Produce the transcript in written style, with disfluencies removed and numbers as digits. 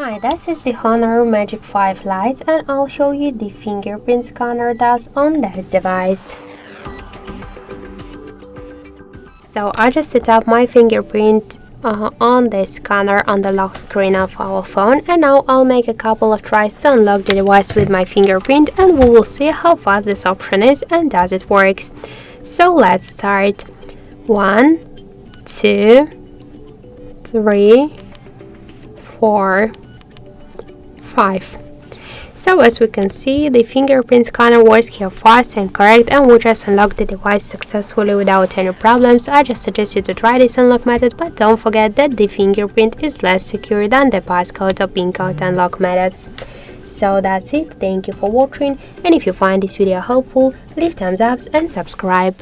Hi, this is the HONOR Magic5 Lite and I'll show you the fingerprint scanner does on this device. So I just set up my fingerprint on the scanner on the lock screen of our phone, and now I'll make a couple of tries to unlock the device with my fingerprint, and we will see how fast this option is and does it works. So let's start. 1, 2, 3, 4, 5. So as we can see, the fingerprint scanner works here fast and correct, and we just unlocked the device successfully without any problems. I just suggest you to try this unlock method, but don't forget that the fingerprint is less secure than the passcode or pin code unlock methods. So that's it. Thank you for watching, and if you find this video helpful, leave thumbs up and subscribe.